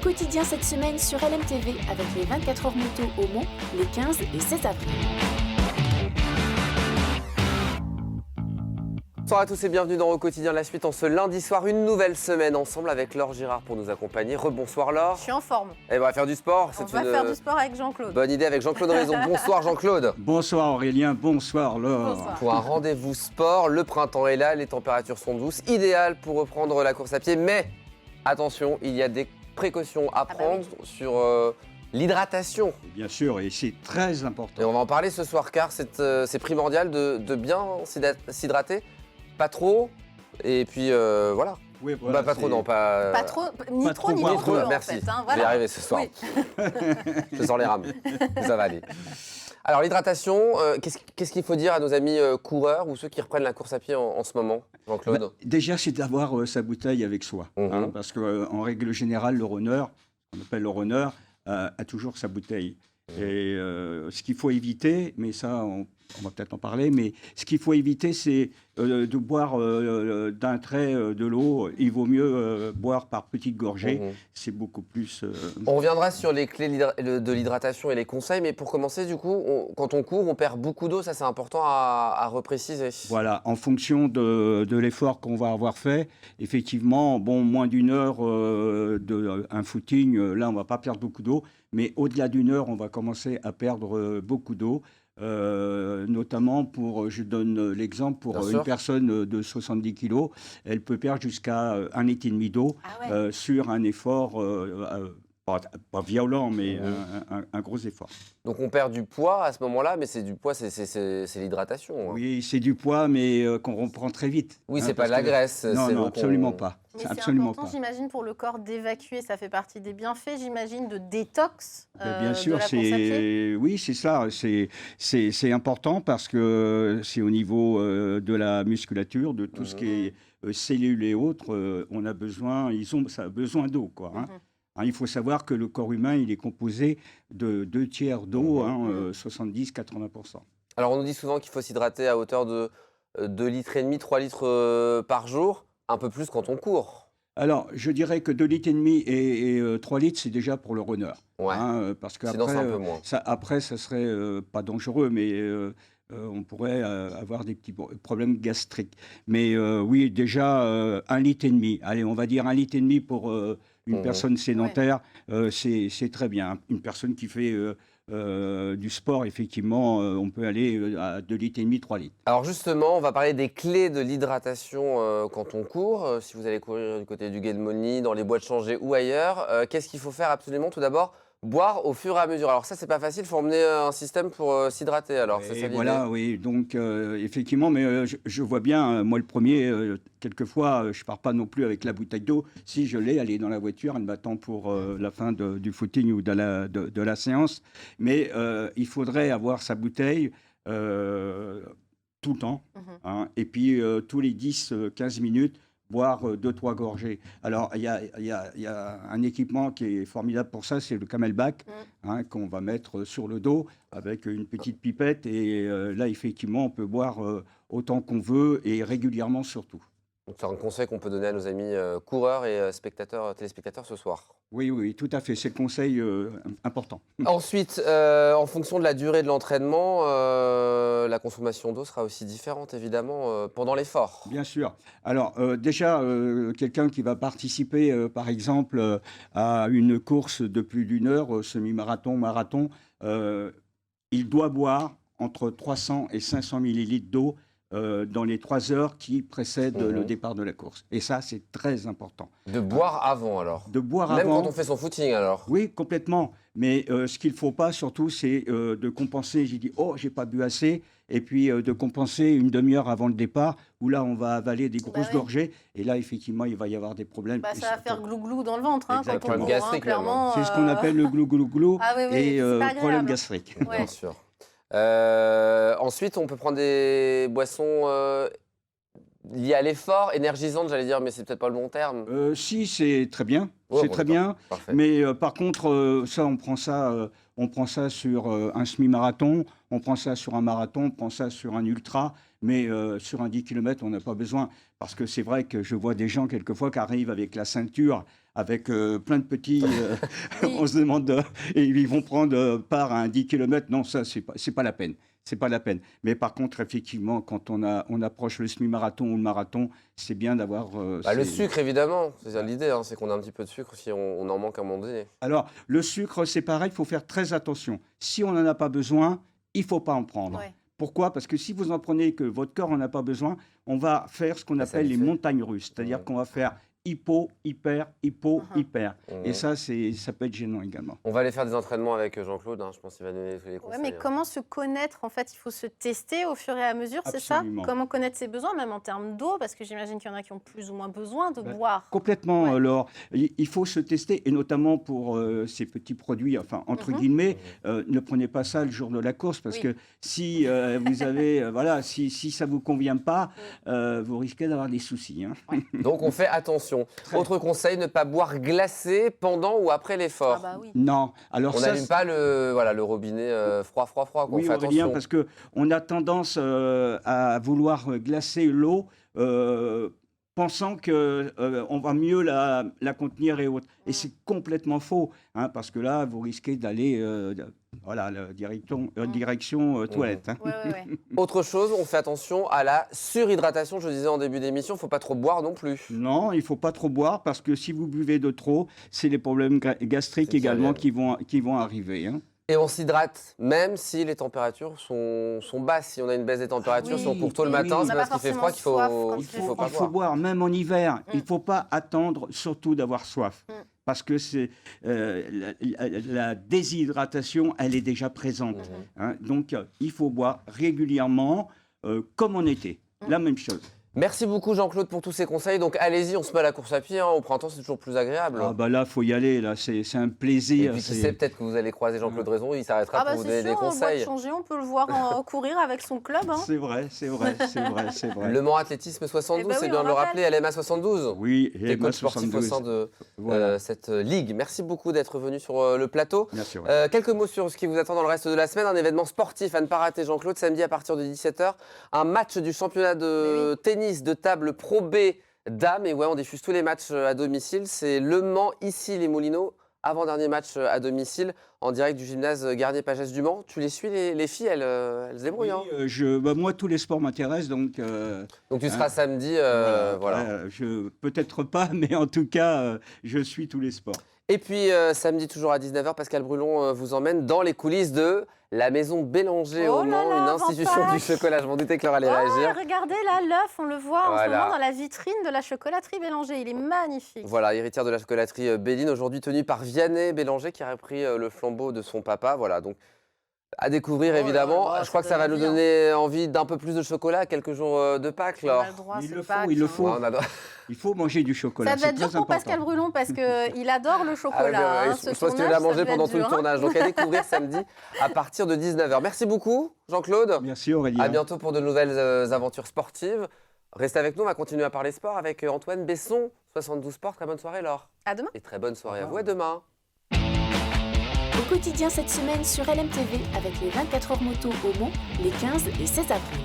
quotidien cette semaine sur LMTV avec les 24 heures moto au Mans, les 15 et 16 avril. Bonsoir à tous et bienvenue dans Au quotidien la suite en ce lundi soir, une nouvelle semaine ensemble avec Laure Girard pour nous accompagner. Rebonsoir Laure. Je suis en forme. Et on va faire du sport. On va faire du sport avec Jean-Claude. Bonne idée avec Jean-Claude Raison. Bonsoir Jean-Claude. Bonsoir Aurélien, bonsoir Laure. Bonsoir. Pour un rendez-vous sport, le printemps est là, les températures sont douces, idéal pour reprendre la course à pied. Mais attention, il y a des précautions à prendre sur l'hydratation. Bien sûr, et c'est très important. Et on va en parler ce soir car c'est primordial de bien s'hydrater. Pas trop, et puis voilà. Oui, voilà, pas trop, non, pas... Pas trop, ni pas trop, trop, ni pas trop, trop, en merci. fait. Hein, Je vais y voilà. arriver ce soir. Oui. Je sors les rames, ça va aller. Alors l'hydratation, qu'est-ce qu'il faut dire à nos amis coureurs ou ceux qui reprennent la course à pied en ce moment, Jean-Claude? Déjà, c'est d'avoir sa bouteille avec soi. Parce qu'en règle générale, le runner, on appelle le runner, a toujours sa bouteille. Et ce qu'il faut éviter, mais ça, on va peut-être en parler, mais ce qu'il faut éviter, c'est de boire d'un trait de l'eau. Il vaut mieux boire par petites gorgées. C'est beaucoup plus... On reviendra sur les clés de l'hydratation et les conseils, mais pour commencer, du coup, quand on court, on perd beaucoup d'eau. Ça, c'est important à repréciser. Voilà, en fonction de l'effort qu'on va avoir fait, effectivement, bon, moins d'une heure un footing, là, on ne va pas perdre beaucoup d'eau. Mais au-delà d'une heure, on va commencer à perdre beaucoup d'eau. Notamment je donne l'exemple, pour une personne de 70 kg, elle peut perdre jusqu'à 1,5 litre d'eau sur un effort, pas violent, mais un gros effort. Donc on perd du poids à ce moment-là, mais c'est du poids, c'est l'hydratation. Oui, c'est du poids, mais qu'on reprend très vite. Oui, c'est pas de la graisse. Non, absolument pas. Mais c'est absolument important, pas. j'imagine, pour le corps d'évacuer. Ça fait partie des bienfaits, j'imagine, de détox. Bien sûr, de la course à pied. oui, c'est ça. C'est important parce que c'est au niveau de la musculature, de tout ce qui est cellules et autres. On a besoin, ça a besoin d'eau, quoi. Il faut savoir que le corps humain, il est composé de 2/3 d'eau, 70-80%. Alors on nous dit souvent qu'il faut s'hydrater à hauteur de 2,5 litres, 3 litres par jour, un peu plus quand on court. Alors, je dirais que 2,5 litres et 3 litres, c'est déjà pour le runner. Ouais. Parce Sinon, c'est un peu moins. Après, ça serait pas dangereux, mais on pourrait avoir des petits problèmes gastriques. Mais oui, déjà 1,5 litre. Allez, on va dire 1,5 litre pour une personne sédentaire, c'est très bien. Une personne qui fait du sport, effectivement, on peut aller à 2,5 litres, 3 litres. Alors justement, on va parler des clés de l'hydratation quand on court. Si vous allez courir du côté du Gué de Mauny, dans les bois de Changé ou ailleurs, qu'est-ce qu'il faut faire absolument? Tout d'abord, boire au fur et à mesure. Alors ça, c'est pas facile, il faut emmener un système pour s'hydrater. Alors c'est ça l'idée. Voilà, oui. Donc effectivement, mais je vois bien, moi le premier, quelquefois, je pars pas non plus avec la bouteille d'eau. Si je l'ai, elle est dans la voiture, elle m'attend pour la fin du footing ou de la séance. Mais il faudrait avoir sa bouteille tout le temps. Et puis tous les 10-15 minutes, boire 2-3 gorgées. Alors, il y a un équipement qui est formidable pour ça, c'est le Camelback, qu'on va mettre sur le dos avec une petite pipette. Et là, effectivement, on peut boire autant qu'on veut et régulièrement surtout. Donc c'est un conseil qu'on peut donner à nos amis coureurs et téléspectateurs ce soir. Oui, tout à fait. C'est le conseil important. Ensuite, en fonction de la durée de l'entraînement, la consommation d'eau sera aussi différente, évidemment, pendant l'effort. Bien sûr. Alors, déjà, quelqu'un qui va participer, par exemple, à une course de plus d'une heure, semi-marathon, marathon, il doit boire entre 300 et 500 millilitres d'eau dans les 3 heures qui précèdent le départ de la course. Et ça, c'est très important. De boire avant, alors? De boire Même avant. quand on fait son footing, alors? Oui, complètement. Mais ce qu'il ne faut pas, surtout, c'est de compenser. J'ai dit, j'ai pas bu assez. Et puis de compenser une demi-heure avant le départ, où là, on va avaler des grosses gorgées. Et là, effectivement, il va y avoir des problèmes. Ça va faire glou-glou dans le ventre, quand on Problème court, gastrique, clairement. C'est ce qu'on appelle le glou-glou-glou et problème gastrique. Ouais. Bien sûr. Ensuite, on peut prendre des boissons liées à l'effort, énergisantes, j'allais dire, mais c'est peut-être pas le bon terme. Si, c'est très bien. Ouais, c'est bon, très d'accord. bien. Parfait. Mais par contre, ça, on prend ça sur un semi-marathon, on prend ça sur un marathon, on prend ça sur un ultra, mais sur un 10 km, on n'a pas besoin. Parce que c'est vrai que je vois des gens, quelquefois, qui arrivent avec la ceinture, avec plein de petits... Oui. on se demande... et ils vont prendre part à un 10 km. Non, ça, c'est pas la peine. C'est pas la peine. Mais par contre, effectivement, quand on approche le semi-marathon ou le marathon, c'est bien d'avoir... Bah, le sucre, évidemment. C'est ça l'idée, hein, c'est qu'on a un petit peu de sucre si on en manque à un moment donné. Alors, le sucre, c'est pareil, il faut faire très attention. Si on n'en a pas besoin, il ne faut pas en prendre. Ouais. Pourquoi? Parce que si vous en prenez que votre corps n'en a pas besoin, on va faire ce qu'on Ça appelle les s'habitue. montagnes russes. C'est-à-dire Mhm. qu'on va faire hypo, hyper, hypo, Mhm. hyper. Mhm. Et ça peut être gênant également. On va aller faire des entraînements avec Jean-Claude, hein, je pense qu'il va donner tous les Ouais, conseils. mais hein. comment se connaître? En fait, il faut se tester au fur et à mesure, c'est ça? Absolument. Comment connaître ses besoins, même en termes d'eau? Parce que j'imagine qu'il y en a qui ont plus ou moins besoin de Ben, boire. Complètement, Ouais. Laure. Il faut se tester, et notamment pour ces petits produits, enfin, entre Mhm. guillemets, ne prenez pas ça le jour de la course, parce Oui. que si vous avez, voilà, si ça ne vous convient pas, vous risquez d'avoir des soucis. Hein. Donc on fait attention. Autre conseil, ne pas boire glacé pendant ou après l'effort. Ah bah oui. Non, alors On ça, n'allume pas le robinet froid. Quoi. oui, On fait Aurélien, attention. parce qu'on a tendance à vouloir glacer l'eau, pensant qu'on va mieux la contenir et autres. Et c'est complètement faux, hein, parce que là, vous risquez d'aller voilà, direction toilette. Hein. Ouais, ouais, ouais. Autre chose, on fait attention à la surhydratation. Je le disais en début d'émission, il ne faut pas trop boire non plus. Non, il ne faut pas trop boire, parce que si vous buvez de trop, c'est les problèmes gastriques C'est également bien. qui vont arriver. Hein. Et on s'hydrate, même si les températures sont basses. Si on a une baisse des températures, Oui, si on court tôt le oui, matin, on c'est n'a parce pas qu'il fait forcément froid qu'il faut, soif quand il qu'il fait faut froid. pas Il faut boire. boire, même en hiver. Il ne faut pas attendre surtout d'avoir soif. Parce que c'est la déshydratation, elle est déjà présente. Hein. Donc, il faut boire régulièrement, comme en été. La même chose. Merci beaucoup Jean-Claude pour tous ces conseils. Donc allez-y, on se met à la course à pied. Hein. Au printemps, c'est toujours plus agréable. Ah bah là, faut y aller. Là, c'est un Et plaisir. puis qui sait, peut-être que vous allez croiser Jean-Claude Raison, il s'arrêtera Ah bah pour vous c'est donner des sûr, au bois de conseils. changer, on peut le voir courir avec son club. Hein. C'est vrai, c'est vrai, c'est vrai, c'est vrai. Le Mans Athlétisme 72, Eh ben oui, c'est bien on de le rappelle. rappeler, LMA 72. Oui, T'es coach sportif au sein de Voilà. cette ligue. Merci beaucoup d'être venu sur le plateau. Bien sûr. Quelques mots sur ce qui vous attend dans le reste de la semaine. Un événement sportif à ne pas rater, Jean-Claude, samedi à partir de 17h. Un match du championnat de tennis de table Pro B dames. Et ouais, on diffuse tous les matchs à domicile. C'est Le Mans, ici les Moulineaux. Avant-dernier match à domicile en direct du gymnase Garnier-Pagès du Mans. Tu les suis, les filles, elles se débrouillent. Oui, Hein. bah, moi, tous les sports m'intéressent, donc Donc tu seras samedi. Voilà. peut-être pas, mais en tout cas, je suis tous les sports. Et puis samedi, toujours à 19h, Pascal Brulon vous emmène dans les coulisses de la Maison Bélanger Oh au là Mans, là, une avant institution du Pâques. chocolat. Je m'en doutais que Laure allait Oh, réagir. regardez là, l'œuf, on le voit en ce Voilà. moment dans la vitrine de la chocolaterie Bélanger. Il est magnifique. Voilà, héritière de la chocolaterie Béline, aujourd'hui tenue par Vianney Bélanger qui a repris le flambeau de son papa. Voilà, donc à découvrir Oh là évidemment. là, Je crois ça que ça va donne nous envie, donner envie d'un peu plus de chocolat à quelques jours de Pâques, On Laure. a le droit, Il c'est le faut, Pâques, il le hein. faut. Ouais, on adore. Il faut manger du chocolat. Ça devait c'est être dur très pour important. Pascal Brulon parce qu'il adore le Ah ouais, chocolat. hein. je Ce pense qu'il tournage, l'a ça mangé devait pendant être tout le dur, hein. tournage. Donc à découvrir samedi à partir de 19h. Merci beaucoup, Jean-Claude. Merci Aurélien. À bientôt pour de nouvelles aventures sportives. Restez avec nous, on va continuer à parler sport avec Antoine Besson, 72 Sport. Très bonne soirée, Laure. À demain. Et très bonne soirée à vous. À demain. Au quotidien cette semaine sur LMTV avec les 24 heures moto au Mans, les 15 et 16 avril.